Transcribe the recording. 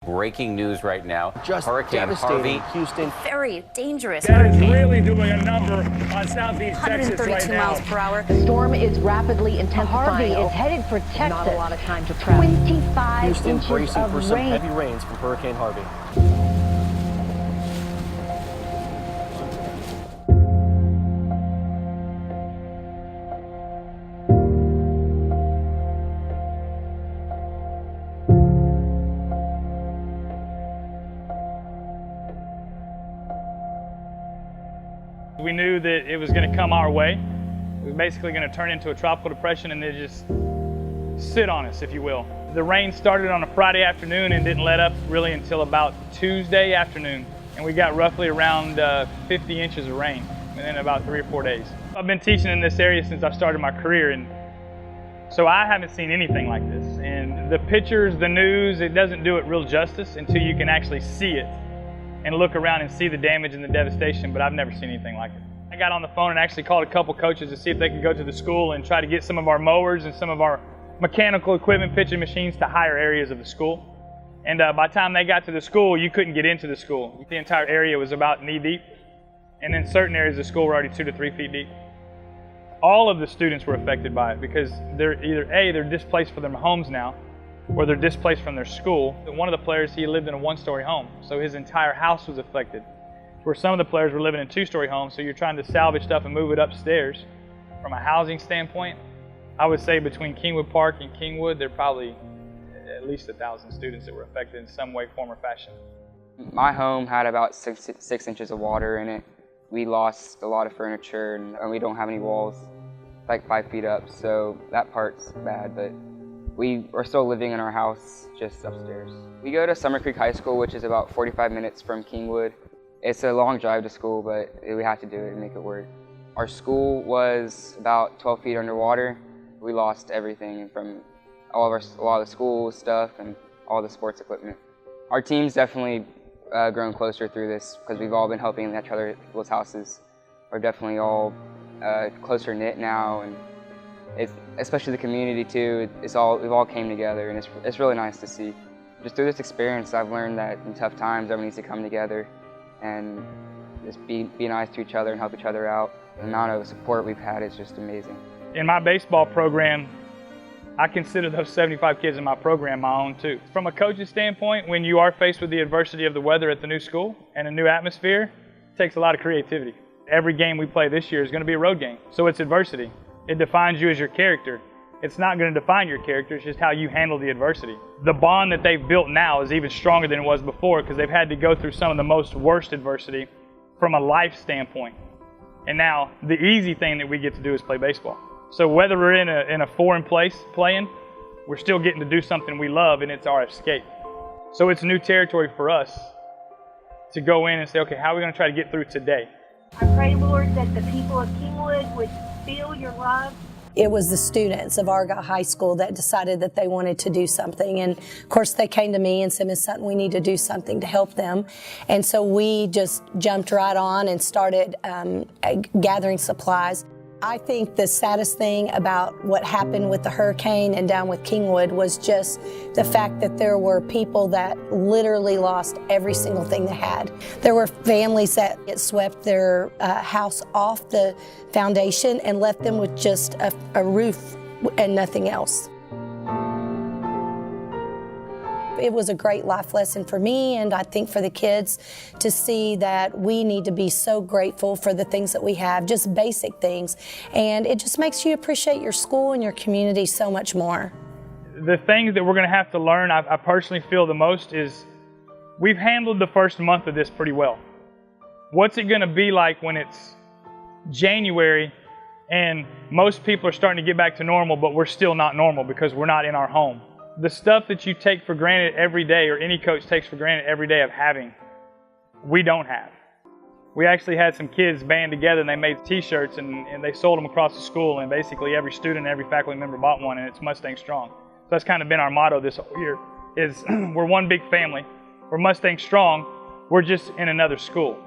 Breaking news right now. Just Hurricane Harvey. Houston. Very dangerous That is hurricane. really doing a number on southeast Texas right 132 now. miles per hour. The storm is rapidly intensifying. Harvey is headed for Texas. Not a lot of time to travel. 25 Houston inches bracing of for some rain. heavy rains from Hurricane Harvey. We knew that it was going to come our way. It was basically going to turn into a tropical depression and then just sit on us, if you will. The rain started on a Friday afternoon and didn't let up really until about Tuesday afternoon. And we got roughly around 50 inches of rain within about 3 or 4 days. I've been teaching in this area since I started my career, and so I haven't seen anything like this. And the pictures, the news, it doesn't do it real justice until you can actually see it and look around and see the damage and the devastation, but I've never seen anything like it. I got on the phone and actually called a couple coaches to see if they could go to the school and try to get some of our mowers and some of our mechanical equipment, pitching machines to higher areas of the school. And by the time they got to the school, you couldn't get into the school. The entire area was about knee deep, and in certain areas of the school were already 2 to 3 feet deep. All of the students were affected by it because they're either they're displaced from their homes now, or they're displaced from their school. One of the players, he lived in a 1-story home, so his entire house was affected. Where some of the players were living in 2-story homes, so you're trying to salvage stuff and move it upstairs. From a housing standpoint, I would say between Kingwood Park and Kingwood, there are probably at least 1,000 students that were affected in some way, form, or fashion. My home had about six inches of water in it. We lost a lot of furniture, and we don't have any walls, like 5 feet up, so that part's bad, but we are still living in our house just upstairs. We go to Summer Creek High School, which is about 45 minutes from Kingwood. It's a long drive to school, but we have to do it and make it work. Our school was about 12 feet underwater. We lost everything from a lot of the school stuff and all the sports equipment. Our team's definitely grown closer through this because we've all been helping each other at people's houses. We're definitely all closer knit now, and especially the community too. We've all came together, and it's really nice to see. Just through this experience, I've learned that in tough times, everyone needs to come together and just be nice to each other and help each other out. The amount of support we've had is just amazing. In my baseball program, I consider those 75 kids in my program my own too. From a coach's standpoint, when you are faced with the adversity of the weather at the new school and a new atmosphere, it takes a lot of creativity. Every game we play this year is going to be a road game, so it's adversity. It defines you as your character. It's not going to define your character, it's just how you handle the adversity. The bond that they've built now is even stronger than it was before because they've had to go through some of the most worst adversity from a life standpoint. And now the easy thing that we get to do is play baseball. So whether we're in a foreign place playing, we're still getting to do something we love, and it's our escape. So it's new territory for us to go in and say, okay, how are we going to try to get through today? I pray, Lord, that the people of Kingwood would feel your love. It was the students of Argyle High School that decided that they wanted to do something. And of course they came to me and said, Ms. Sutton, we need to do something to help them. And so we just jumped right on and started gathering supplies. I think the saddest thing about what happened with the hurricane and down with Kingwood was just the fact that there were people that literally lost every single thing they had. There were families that swept their house off the foundation and left them with just a roof and nothing else. It was a great life lesson for me, and I think for the kids to see that we need to be so grateful for the things that we have, just basic things. And it just makes you appreciate your school and your community so much more. The things that we're going to have to learn, I personally feel the most, is we've handled the first month of this pretty well. What's it going to be like when it's January and most people are starting to get back to normal, but we're still not normal because we're not in our home? The stuff that you take for granted every day, or any coach takes for granted every day of having, we don't have. We actually had some kids band together and they made t-shirts and they sold them across the school, and basically every student, every faculty member bought one, and it's Mustang Strong. So that's kind of been our motto this whole year, is we're one big family. We're Mustang Strong, we're just in another school.